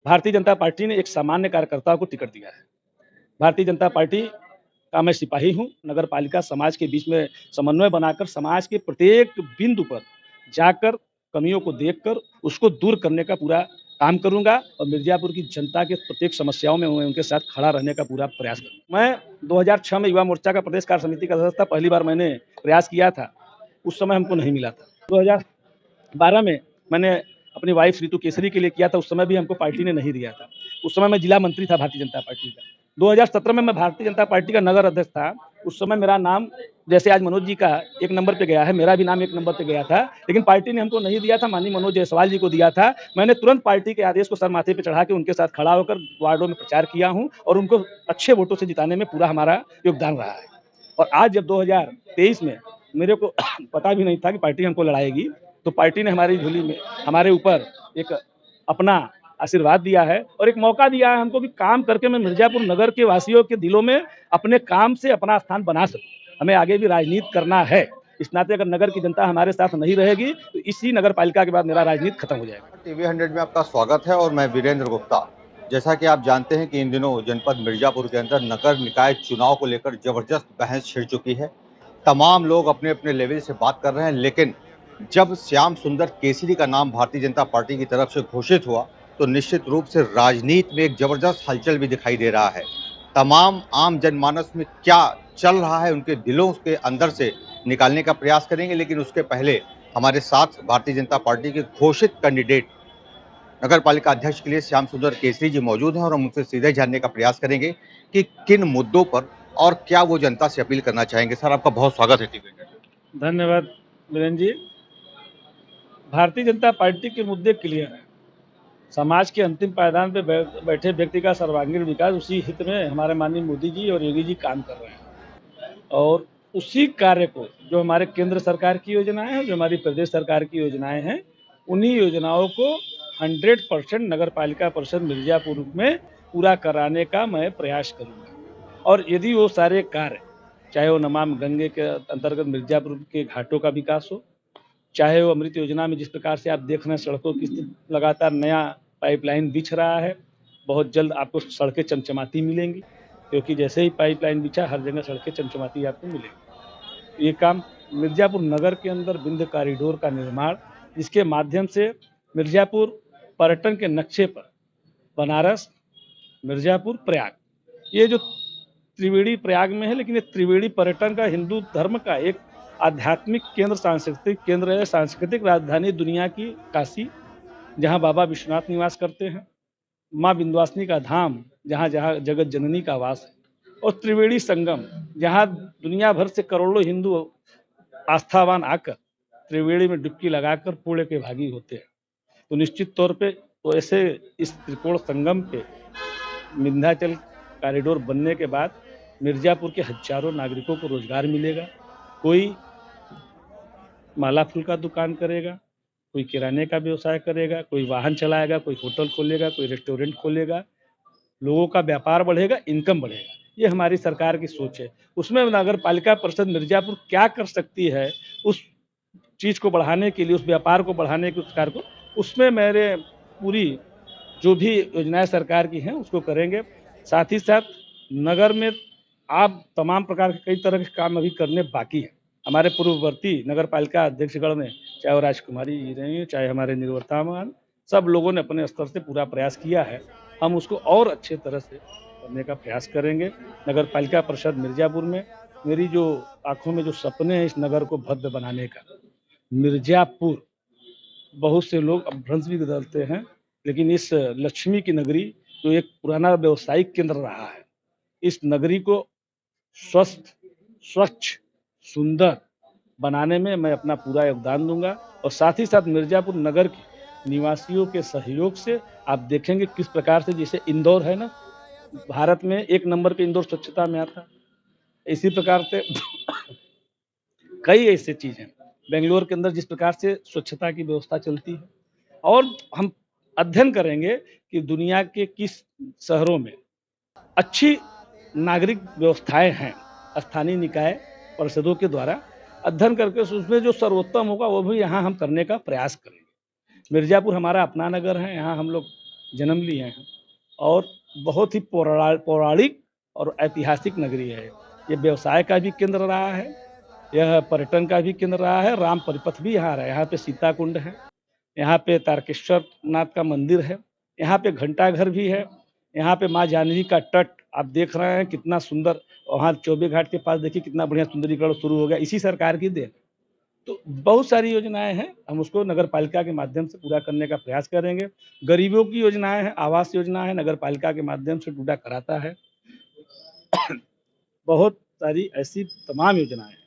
Bharatiya Janata party ने एक सामान्य कार्यकर्ता को टिकट दिया है। भारतीय जनता पार्टी का मैं सिपाही हूँ। नगर पालिका समाज के बीच में समन्वय बनाकर समाज के प्रत्येक बिंदु पर जाकर कमियों को देखकर उसको दूर करने का पूरा काम करूँगा और मिर्ज़ापुर की जनता के प्रत्येक समस्याओं में मैं उनके साथ खड़ा रहने का पूरा प्रयास करूँगा। मैं 2006 में युवा मोर्चा का प्रदेश कार्य समिति का सदस्य था। पहली बार मैंने प्रयास किया था, उस समय हमको नहीं मिला था। 2012 में मैंने अपनी वाइफ रितु केसरी के लिए किया था, उस समय भी हमको पार्टी ने नहीं दिया था। उस समय मैं जिला मंत्री था भारतीय जनता पार्टी का। 2017 में मैं भारतीय जनता पार्टी का नगर अध्यक्ष था। उस समय मेरा नाम जैसे आज मनोज जी का 1 नंबर पे गया है, मेरा भी नाम 1 नंबर पे गया था, लेकिन पार्टी ने हमको नहीं दिया था, माननीय मनोज जायसवाल जी को दिया था। मैंने तुरंत पार्टी के आदेश को सर माथे पे चढ़ा के उनके साथ खड़ा होकर वार्डों में प्रचार किया हूँ और उनको अच्छे वोटों से जिताने में पूरा हमारा योगदान रहा है। और आज जब 2023 में मेरे को पता भी नहीं था कि पार्टी हमको लड़ाएगी, तो पार्टी ने हमारी झोली में हमारे ऊपर एक अपना आशीर्वाद दिया है और एक मौका दिया है हमको कि काम करके मैं मिर्ज़ापुर नगर के वासियों के दिलों में अपने काम से अपना स्थान बना सकूं। हमें आगे भी राजनीति करना है। इस नाते अगर नगर की जनता हमारे साथ नहीं रहेगी तो इसी नगर पालिका के बाद मेरा राजनीति खत्म हो जाएगा। टीवी 100 में आपका स्वागत है और मैं वीरेंद्र गुप्ता। जैसा कि आप जानते हैं कि इन दिनों जनपद मिर्जापुर के अंदर नगर निकाय चुनाव को लेकर जबरदस्त बहस छिड़ चुकी है। तमाम लोग अपने अपने लेवल से बात कर रहे हैं, लेकिन जब श्याम सुंदर केसरी का नाम भारतीय जनता पार्टी की तरफ से घोषित हुआ तो निश्चित रूप से राजनीति में एक जबरदस्त हलचल भी दिखाई दे रहा है। तमाम आम जनमानस में क्या चल रहा है उनके दिलों के अंदर से निकालने का प्रयास करेंगे, लेकिन उसके पहले हमारे साथ भारतीय जनता पार्टी के घोषित कैंडिडेट नगर पालिका अध्यक्ष के लिए श्याम सुंदर केसरी जी मौजूद हैं और हम उनसे सीधे जानने का प्रयास करेंगे कि किन मुद्दों पर और क्या वो जनता से अपील करना चाहेंगे। सर, आपका बहुत स्वागत है टीवी में। धन्यवाद वीरेंद्र जी। भारतीय जनता पार्टी के मुद्दे क्लियर है। समाज के अंतिम पायदान पे बैठे व्यक्ति का सर्वांगीण विकास, उसी हित में हमारे माननीय मोदी जी और योगी जी काम कर रहे हैं और उसी कार्य को जो हमारे केंद्र सरकार की योजनाएं हैं, जो हमारी प्रदेश सरकार की योजनाएं हैं, उन्हीं योजनाओं को 100% नगर पालिका परिषद मिर्जापुर में पूरा कराने का मैं प्रयास करूंगा। और यदि वो सारे कार्य, चाहे वो नमामि गंगे के अंतर्गत मिर्जापुर के घाटों का विकास हो, चाहे वो अमृत योजना में जिस प्रकार से आप देख रहे हैं सड़कों की स्थिति लगातार नया पाइपलाइन बिछ रहा है, बहुत जल्द आपको सड़कें चमचमाती मिलेंगी, क्योंकि जैसे ही पाइपलाइन बिछा हर जगह सड़कें चमचमाती आपको मिलेंगी। ये काम मिर्जापुर नगर के अंदर विंध्य कॉरिडोर का निर्माण, जिसके माध्यम से मिर्जापुर पर्यटन के नक्शे पर बनारस, मिर्जापुर, प्रयाग, ये जो त्रिवेणी प्रयाग में है, लेकिन ये त्रिवेणी पर्यटन का, हिंदू धर्म का एक आध्यात्मिक केंद्र, सांस्कृतिक केंद्र है, सांस्कृतिक राजधानी दुनिया की काशी, जहाँ बाबा विश्वनाथ निवास करते हैं, माँ विंध्यवासिनी का धाम जहाँ जहाँ जगत जननी का वास है, और त्रिवेणी संगम जहाँ दुनिया भर से करोड़ों हिंदू आस्थावान आकर त्रिवेणी में डुबकी लगाकर पुण्य के भागी होते हैं। तो निश्चित तौर पे तो ऐसे इस त्रिकोण संगम पे विंध्याचल कॉरिडोर बनने के बाद मिर्जापुर के हजारों नागरिकों को रोजगार मिलेगा। कोई माला फूल का दुकान करेगा, कोई किराने का व्यवसाय करेगा, कोई वाहन चलाएगा, कोई होटल खोलेगा, कोई रेस्टोरेंट खोलेगा, लोगों का व्यापार बढ़ेगा, इनकम बढ़ेगा। ये हमारी सरकार की सोच है। उसमें नगर पालिका परिषद मिर्जापुर क्या कर सकती है उस चीज को बढ़ाने के लिए, उस व्यापार को बढ़ाने के, उस कार्य को, उसमें मेरे पूरी जो भी योजनाएं सरकार की हैं उसको करेंगे। साथ ही साथ नगर में आप तमाम प्रकार के कई तरह के काम अभी करने बाकी हैं। हमारे पूर्ववर्ती नगर पालिका अध्यक्षगण ने, चाहे वो राजकुमारी जी रही, चाहे हमारे निर्वर्तमान, सब लोगों ने अपने स्तर से पूरा प्रयास किया है। हम उसको और अच्छे तरह से करने का प्रयास करेंगे। नगर पालिका परिषद मिर्जापुर में मेरी जो आंखों में जो सपने हैं इस नगर को भव्य बनाने का, मिर्जापुर, बहुत से लोग अब भ्रंश भी बदलते हैं, लेकिन इस लक्ष्मी की नगरी जो एक पुराना व्यवसायिक केंद्र रहा है, इस नगरी को स्वस्थ, स्वच्छ, सुंदर बनाने में मैं अपना पूरा योगदान दूंगा। और साथ ही साथ मिर्जापुर नगर के निवासियों के सहयोग से आप देखेंगे किस प्रकार से, जैसे इंदौर है ना, भारत में 1 नंबर पे इंदौर स्वच्छता में आता है, इसी प्रकार से कई ऐसे चीज हैं बेंगलोर के अंदर जिस प्रकार से स्वच्छता की व्यवस्था चलती है। और हम अध्ययन करेंगे कि दुनिया के किस शहरों में अच्छी नागरिक व्यवस्थाएं हैं, स्थानीय निकाय परिषदों के द्वारा अध्ययन करके उसमें जो सर्वोत्तम होगा वो भी यहाँ हम करने का प्रयास करेंगे। मिर्जापुर हमारा अपना नगर है, यहाँ हम लोग जन्म लिए हैं और बहुत ही पौराणिक और ऐतिहासिक नगरी है। ये व्यवसाय का भी केंद्र रहा है, यह पर्यटन का भी केंद्र रहा है, राम परिपथ भी यहाँ रहा है। यहाँ पे सीता कुंड है, यहाँ पे तारकेश्वर नाथ का मंदिर है, यहाँ पे घंटाघर भी है, यहाँ पे माँ जानवी का तट आप देख रहे हैं कितना सुंदर। वहाँ चौबे घाट के पास देखिए कितना बढ़िया सुंदरीकरण शुरू हो गया, इसी सरकार की देन। तो बहुत सारी योजनाएं हैं, हम उसको नगर पालिका के माध्यम से पूरा करने का प्रयास करेंगे। गरीबों की योजनाएं हैं, आवास योजना है, नगर पालिका के माध्यम से पूरा कराता है। बहुत सारी ऐसी तमाम योजनाएं हैं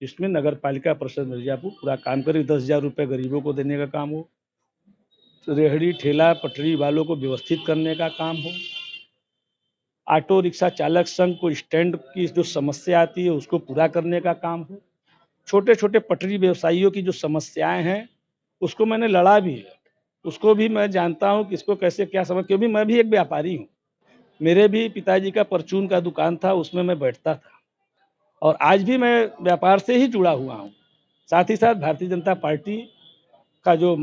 जिसमें नगर पालिका परिषद मिर्जापुर पूरा काम करे। 10,000 रुपये गरीबों को देने का काम हो, रेहड़ी ठेला पटरी वालों को व्यवस्थित करने का काम हो, ऑटो रिक्शा चालक संघ को स्टैंड की जो समस्या आती है उसको पूरा करने का काम हो, छोटे छोटे पटरी व्यवसायियों की जो समस्याएं हैं उसको मैंने लड़ा भी है, उसको भी मैं जानता हूँ कि इसको कैसे क्या समझ, क्योंकि मैं भी एक व्यापारी हूँ। मेरे भी पिताजी का परचून का दुकान था, उसमें मैं बैठता था और आज भी मैं व्यापार से ही जुड़ा हुआ हूँ। साथ ही साथ भारतीय जनता पार्टी का जो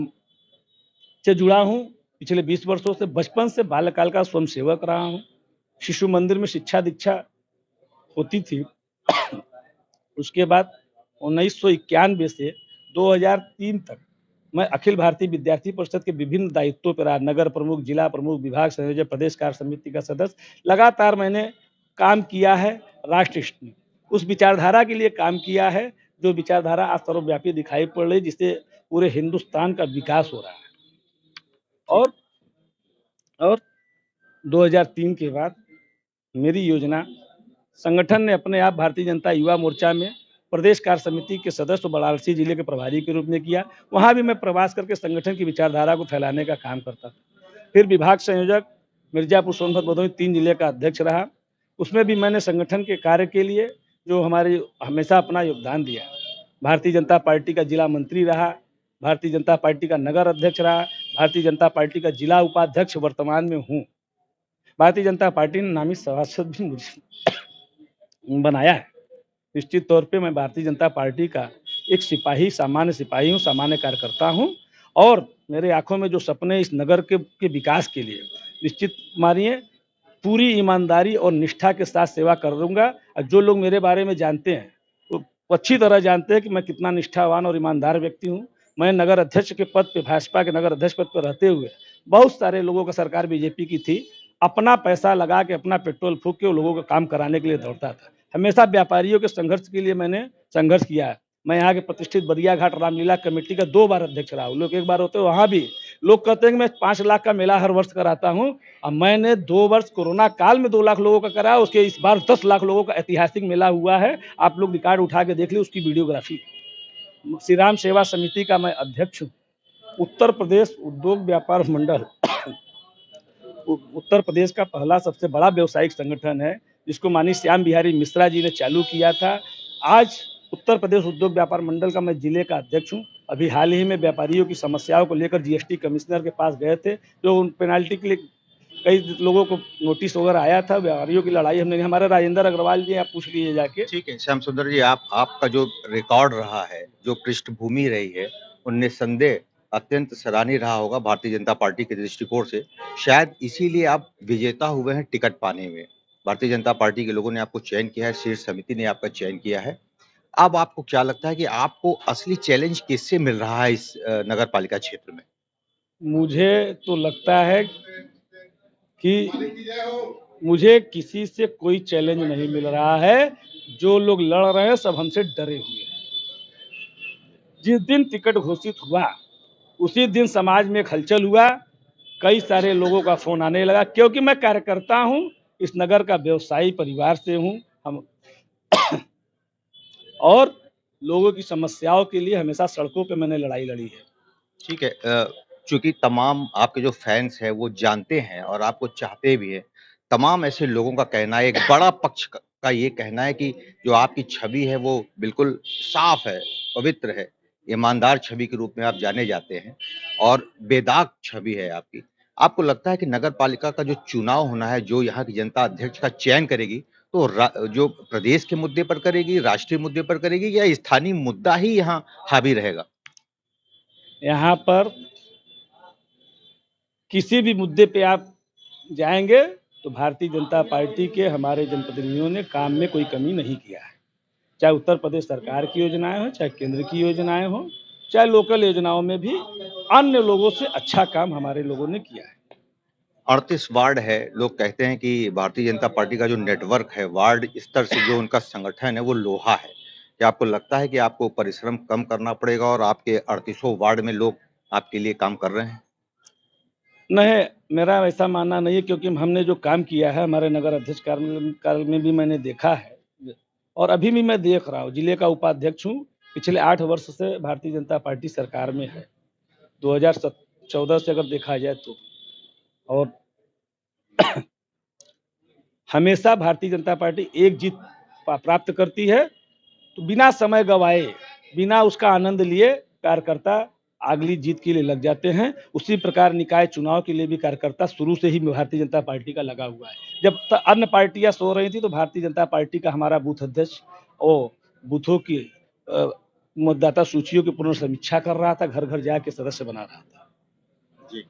से जुड़ा हूँ पिछले 20 वर्षों से। बचपन से बाल्यकाल का स्वयंसेवक रहा हूँ। शिशु मंदिर में शिक्षा दीक्षा होती थी। उसके बाद 1991 से 2003 तक मैं अखिल भारतीय विद्यार्थी परिषद के विभिन्न दायित्वों पर रहा। नगर प्रमुख, जिला प्रमुख, विभाग संयोजक, प्रदेश कार्य समिति का सदस्य। लगातार मैंने काम किया है राष्ट्र हित में, उस विचारधारा के लिए काम किया है जो विचारधारा आज सर्वव्यापी दिखाई पड़ रही, जिससे पूरे हिंदुस्तान का विकास हो रहा है। और 2003 के बाद मेरी योजना, संगठन ने अपने आप भारतीय जनता युवा मोर्चा में प्रदेश कार्य समिति के सदस्य वाराणसी जिले के प्रभारी के रूप में किया। वहां भी मैं प्रवास करके संगठन की विचारधारा को फैलाने का काम करता था। फिर विभाग संयोजक मिर्जापुर, सोनभद्र, भदोही 3 जिले का अध्यक्ष रहा। उसमें भी मैंने संगठन के कार्य के लिए जो हमारी हमेशा अपना योगदान दिया। भारतीय जनता पार्टी का जिला मंत्री रहा, भारतीय जनता पार्टी का नगर अध्यक्ष रहा, भारतीय जनता पार्टी का जिला उपाध्यक्ष वर्तमान में हूँ। भारतीय जनता पार्टी ने नामित सभासद भी मुझे बनाया है। निश्चित तौर पे मैं भारतीय जनता पार्टी का एक सिपाही, सामान्य सिपाही हूँ, सामान्य कार्यकर्ता हूँ और मेरे आंखों में जो सपने इस नगर के विकास के लिए निश्चित मानिए पूरी ईमानदारी और निष्ठा के साथ सेवा करूंगा। और जो लोग मेरे बारे में जानते हैं वो अच्छी तरह जानते हैं कि मैं कितना निष्ठावान और ईमानदार व्यक्ति हूँ। मैं नगर अध्यक्ष के पद पे, भाजपा के नगर अध्यक्ष पद पर रहते हुए बहुत सारे लोगों का, सरकार बीजेपी की थी, अपना पैसा लगा के, अपना पेट्रोल फूंक के लोगों का काम कराने के लिए दौड़ता था। हमेशा व्यापारियों के संघर्ष के लिए मैंने संघर्ष किया है। मैं यहाँ के प्रतिष्ठित बरिया घाट रामलीला कमेटी का 2 बार अध्यक्ष रहा हूँ। लोग एक बार होते वहाँ भी लोग कहते हैं कि मैं 5 लाख का मेला हर वर्ष कराता हूँ। अब मैंने 2 वर्ष कोरोना काल में 2 लाख लोगों का कराया, उसके इस बार 10 लाख लोगों का ऐतिहासिक मेला हुआ है। आप लोग रिकॉर्ड उठा के देख ली, उसकी वीडियोग्राफी। श्री राम सेवा समिति का मैं अध्यक्ष हूँ। उत्तर प्रदेश उद्योग व्यापार मंडल उत्तर प्रदेश का पहला सबसे बड़ा व्यवसायिक संगठन है, जिसको माननीय श्याम बिहारी मिश्रा जी ने चालू किया था। आज उत्तर प्रदेश उद्योग व्यापार मंडल का मैं जिले का अध्यक्ष हूँ। अभी हाल ही में व्यापारियों की समस्याओं को लेकर जीएसटी कमिश्नर के पास गए थे, जो उन पेनाल्टी के लिए कई लोगों को नोटिस वगैरह आया था। व्यापारियों की लड़ाई हमने, हमारे राजेंद्र अग्रवाल जी, आप पूछ लीजिए जाके। ठीक है श्याम सुंदर जी, आपका जो रिकॉर्ड रहा है, जो पृष्ठभूमि रही है, वो निस्संदेह अत्यंत सराहनीय रहा होगा भारतीय जनता पार्टी के दृष्टिकोण से। शायद इसीलिए आप विजेता हुए हैं टिकट पाने में। भारतीय जनता पार्टी के लोगों ने आपको चयन किया है, शीर्ष समिति ने आपका चयन किया है। अब आपको क्या लगता है कि आपको असली चैलेंज किससे मिल रहा है इस नगर पालिका क्षेत्र में? मुझे तो लगता है कि मुझे किसी से कोई चैलेंज नहीं मिल रहा है। जो लोग लड़ रहे हैं सब हमसे डरे हुए हैं। जिस दिन टिकट घोषित हुआ उसी दिन समाज में एक हलचल हुआ। कई सारे लोगों का फोन आने लगा, क्योंकि मैं कार्यकर्ता हूं, इस नगर का व्यवसायी परिवार से हूं हम और लोगों की समस्याओं के लिए हमेशा सड़कों पे मैंने लड़ाई लड़ी है। ठीक है, चूंकि तमाम आपके जो फैंस हैं वो जानते हैं और आपको चाहते भी हैं, तमाम ऐसे लोगों का कहना है, एक बड़ा पक्ष का ये कहना है कि जो आपकी छवि है वो बिल्कुल साफ है, पवित्र है, ईमानदार छवि के रूप में आप जाने जाते हैं और बेदाग छवि है आपकी। आपको लगता है कि नगर पालिका का जो चुनाव होना है, जो यहाँ की जनता अध्यक्ष का चयन करेगी, तो जो प्रदेश के मुद्दे पर करेगी, राष्ट्रीय मुद्दे पर करेगी, या स्थानीय मुद्दा ही यहाँ हावी रहेगा? यहाँ पर किसी भी मुद्दे पे आप जाएंगे तो भारतीय जनता पार्टी के हमारे जनप्रतिनिधियों ने काम में कोई कमी नहीं किया है। चाहे उत्तर प्रदेश सरकार की योजनाएं हो, चाहे केंद्र की योजनाएं हो, चाहे लोकल योजनाओं में भी अन्य लोगों से अच्छा काम हमारे लोगों ने किया है। 38 वार्ड है, लोग कहते हैं कि भारतीय जनता पार्टी का जो नेटवर्क है, वार्ड स्तर से जो उनका संगठन है, वो लोहा है। क्या आपको लगता है कि आपको परिश्रम कम करना पड़ेगा और आपके 38 वार्ड में लोग आपके लिए काम कर रहे हैं? नहीं, मेरा ऐसा मानना नहीं है, क्योंकि हमने जो काम किया है हमारे नगर अध्यक्ष काल में भी मैंने देखा है और अभी भी मैं देख रहा हूँ। जिले का उपाध्यक्ष हूँ, पिछले 8 वर्ष से भारतीय जनता पार्टी सरकार में है, 2014 से अगर देखा जाए तो। और हमेशा भारतीय जनता पार्टी एक जीत प्राप्त करती है, तो बिना समय गवाए, बिना उसका आनंद लिए कार्यकर्ता अगली जीत के लिए लग जाते हैं। उसी प्रकार निकाय चुनाव के लिए भी कार्यकर्ता शुरू से ही भारतीय जनता पार्टी का लगा हुआ है। जब अन्य पार्टियां सो रही थी तो भारतीय जनता पार्टी का हमारा बूथ अध्यक्ष और बूथों की मतदाता सूचियों की पुनर्समीक्षा कर रहा था, घर घर जाके सदस्य बना रहा था। जी।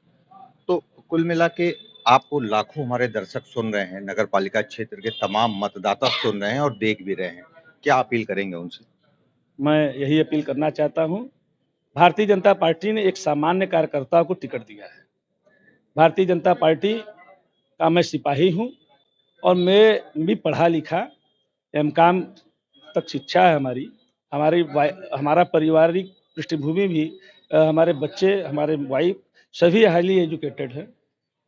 तो कुल मिला के आपको लाखों हमारे दर्शक सुन रहे हैं, नगर पालिका क्षेत्र के तमाम मतदाता सुन रहे हैं और देख भी रहे हैं। क्या अपील करेंगे उनसे? मैं यही अपील करना चाहता हूं, भारतीय जनता पार्टी ने एक सामान्य कार्यकर्ता को टिकट दिया है। भारतीय जनता पार्टी का मैं सिपाही हूं और मैं भी पढ़ा लिखा, एमकॉम तक शिक्षा है हमारी। हमारा पारिवारिक पृष्ठभूमि भी, हमारे बच्चे, हमारे वाइफ सभी हाईली एजुकेटेड है।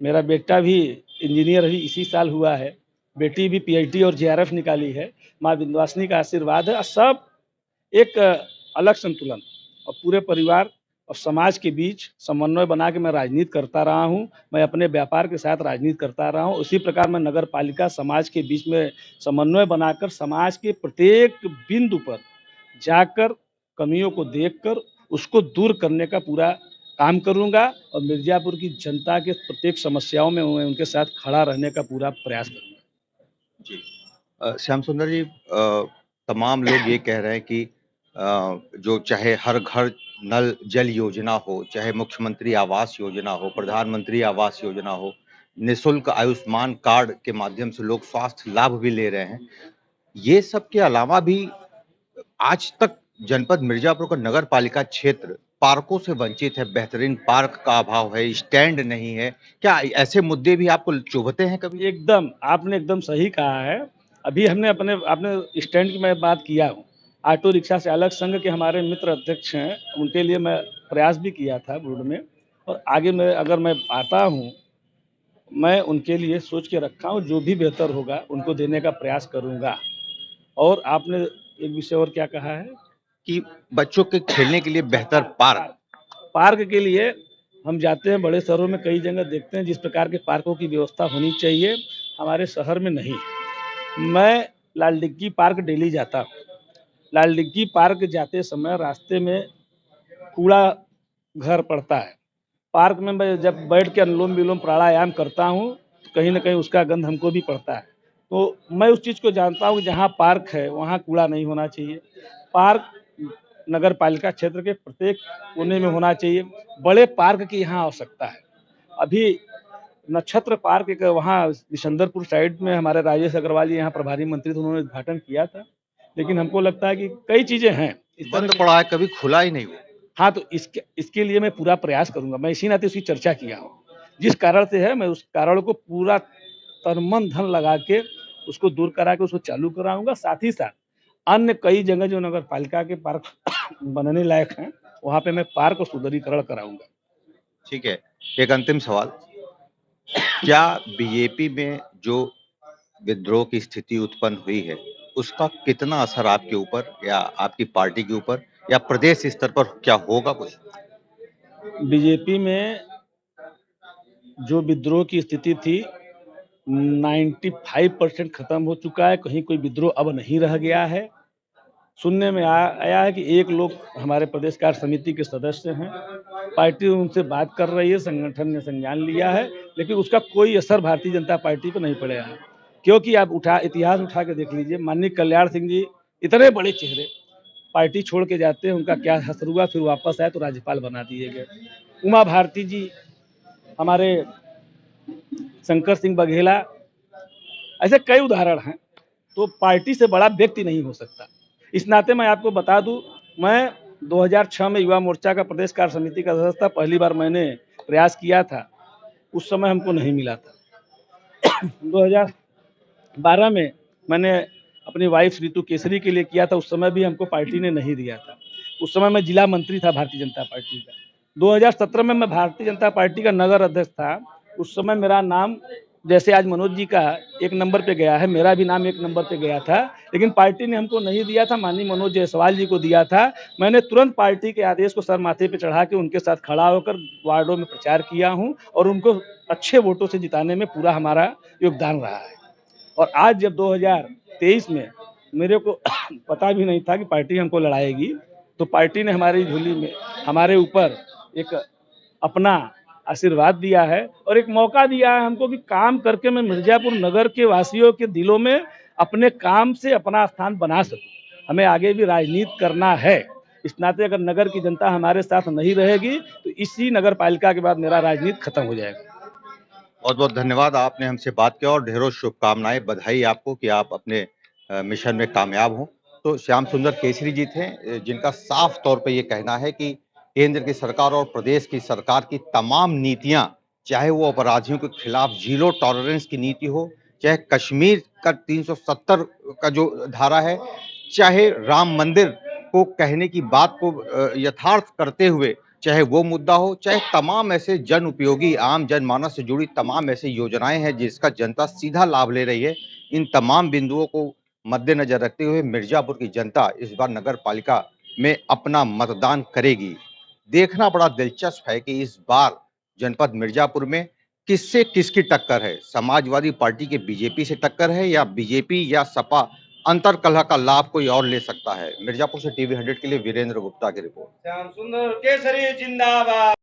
मेरा बेटा भी इंजीनियर अभी इसी साल हुआ है, बेटी भी पीएचडी और जेआरएफ निकाली है। माँ विंध्यवासिनी का आशीर्वाद है। सब एक अलग संतुलन और पूरे परिवार और समाज के बीच समन्वय बना के मैं राजनीति करता रहा हूँ। मैं अपने व्यापार के साथ राजनीति करता रहा हूँ। उसी प्रकार मैं नगर पालिका समाज के बीच में समन्वय बनाकर समाज के प्रत्येक बिंदु पर जाकर कमियों को देखकर उसको दूर करने का पूरा काम करूंगा और मिर्जापुर की जनता के प्रत्येक समस्याओं में मैं उनके साथ खड़ा रहने का पूरा प्रयास करूंगा। जी। श्याम सुंदर जी, तमाम लोग ये कह रहे हैं कि जो चाहे हर घर नल जल योजना हो, चाहे मुख्यमंत्री आवास योजना हो, प्रधानमंत्री आवास योजना हो, निःशुल्क आयुष्मान कार्ड के माध्यम से लोग स्वास्थ्य लाभ भी ले रहे हैं। ये सब के अलावा भी आज तक जनपद मिर्जापुर का नगर पालिका क्षेत्र पार्कों से वंचित है। बेहतरीन पार्क का अभाव है, स्टैंड नहीं है। क्या ऐसे मुद्दे भी आपको चुभते हैं कभी? एकदम, आपने एकदम सही कहा है। अभी हमने आपने स्टैंड की मैं बात किया हूँ। ऑटो रिक्शा चालक संघ के हमारे मित्र अध्यक्ष हैं, उनके लिए मैं प्रयास भी किया था बोर्ड में और आगे मैं अगर मैं आता हूँ, मैं उनके लिए सोच के रखा हूँ, जो भी बेहतर होगा उनको देने का प्रयास करूँगा। और आपने एक विषय और क्या कहा है कि बच्चों के खेलने के लिए बेहतर पार्क। पार्क के लिए हम जाते हैं बड़े शहरों में, कई जगह देखते हैं जिस प्रकार के पार्कों की व्यवस्था होनी चाहिए, हमारे शहर में नहीं है। मैं लाल डिग्गी पार्क डेली जाता हूँ। लाल डिग्गी पार्क जाते समय रास्ते में कूड़ा घर पड़ता है। पार्क में मैं जब बैठ के अनुलोम विलोम प्राणायाम करता हूँ तो कहीं ना कहीं उसका गंध हमको भी पड़ता है। तो मैं उस चीज़ को जानता हूँ कि जहाँ पार्क है वहाँ कूड़ा नहीं होना चाहिए। पार्क नगर पालिका क्षेत्र के प्रत्येक कोने में होना चाहिए। बड़े पार्क की यहाँ आवश्यकता है। अभी नक्षत्र पार्क एक वहाँ विशंदरपुर साइड में हमारे राजेश अग्रवाल यहाँ प्रभारी मंत्री थे, उन्होंने उद्घाटन किया था। लेकिन हमको लगता है कि कई चीजें हैं बंद पड़ा है, कभी खुला ही नहीं हुआ। हाँ, तो इसके लिए मैं पूरा प्रयास करूंगा। मैं इसी नाते उसकी चर्चा किया हूँ। जिस कारण से है, मैं उस कारण को पूरा तन मन धन लगा के उसको दूर करा के उसको चालू कराऊंगा। साथ ही साथ अन्य कई जगह जो नगर पालिका के पार्क बनने लायक हैं, वहां पे मैं पार्क और सुंदरीकरण कराऊंगा। ठीक है, एक अंतिम सवाल, क्या बीजेपी में जो विद्रोह की स्थिति उत्पन्न हुई है, उसका कितना असर आपके ऊपर या आपकी पार्टी के ऊपर या प्रदेश स्तर पर क्या होगा कुछ? बीजेपी में जो विद्रोह की स्थिति थी 95% खत्म हो चुका है। कहीं कोई विद्रोह अब नहीं रह गया है। सुनने में आया है कि एक लोग हमारे प्रदेश कार्य समिति के सदस्य हैं, पार्टी उनसे बात कर रही है, संगठन ने संज्ञान लिया है, लेकिन उसका कोई असर भारतीय जनता पार्टी पर नहीं पड़ेगा। क्योंकि आप इतिहास उठा के देख लीजिए, माननीय कल्याण सिंह जी इतने बड़े चेहरे पार्टी छोड़ के जाते हैं, उनका क्या असर हुआ? फिर वापस आए तो राज्यपाल बना दिए गए। उमा भारती जी हमारे शंकर सिंह बघेला, ऐसे कई उदाहरण हैं। तो पार्टी से बड़ा व्यक्ति नहीं हो सकता। इस नाते मैं आपको बता दूं, मैं 2006 में युवा मोर्चा का प्रदेश कार्य समिति का सदस्य था। पहली बार मैंने प्रयास किया था, उस समय हमको नहीं मिला था। 2012 में मैंने अपनी वाइफ रितु केसरी के लिए किया था, उस समय भी हमको पार्टी ने नहीं दिया था। उस समय मैं जिला मंत्री था भारतीय जनता पार्टी का। 2017 में मैं भारतीय जनता पार्टी का नगर अध्यक्ष था। उस समय मेरा नाम, जैसे आज मनोज जी का 1 नंबर पे गया है, मेरा भी नाम 1 नंबर पे गया था, लेकिन पार्टी ने हमको नहीं दिया था, माननीय मनोज जायसवाल जी को दिया था। मैंने तुरंत पार्टी के आदेश को सर माथे पे चढ़ा के उनके साथ खड़ा होकर वार्डों में प्रचार किया हूँ और उनको अच्छे वोटों से जिताने में पूरा हमारा योगदान रहा है। और आज जब 2023 में मेरे को पता भी नहीं था कि पार्टी हमको लड़ाएगी, तो पार्टी ने हमारी झोली में हमारे ऊपर एक अपना आशीर्वाद दिया है और एक मौका दिया है हमको कि काम करके मैं मिर्जापुर नगर के वासियों के दिलों में अपने काम से अपना स्थान बना सकूं। हमें आगे भी राजनीति करना है। इस नाते अगर नगर की जनता हमारे साथ नहीं रहेगी तो इसी नगर पालिका के बाद मेरा राजनीति खत्म हो जाएगा। बहुत बहुत धन्यवाद, आपने हमसे बात किया और ढेरों शुभकामनाएं, बधाई आपको कि आप अपने मिशन में कामयाब हों। तो श्याम सुंदर केसरी जी थे, जिनका साफ तौर पे ये कहना है कि केंद्र की सरकार और प्रदेश की सरकार की तमाम नीतियां, चाहे वो अपराधियों के खिलाफ जीरो टॉलरेंस की नीति हो, चाहे कश्मीर का 370 का जो धारा है, चाहे राम मंदिर को कहने की बात को यथार्थ करते हुए चाहे वो मुद्दा हो, चाहे तमाम ऐसे जन उपयोगी आम जनमानस से जुड़ी तमाम ऐसी योजनाएं हैं जिसका जनता सीधा लाभ ले रही है। इन तमाम बिंदुओं को मद्देनजर रखते हुए मिर्जापुर की जनता इस बार नगर पालिका में अपना मतदान करेगी। देखना बड़ा दिलचस्प है कि इस बार जनपद मिर्जापुर में किससे किसकी टक्कर है। समाजवादी पार्टी के बीजेपी से टक्कर है या बीजेपी या सपा अंतर कलह का लाभ कोई और ले सकता है। मिर्जापुर से टीवी 100 के लिए वीरेंद्र गुप्ता की रिपोर्ट। श्याम सुंदर केसरी जिंदाबाद।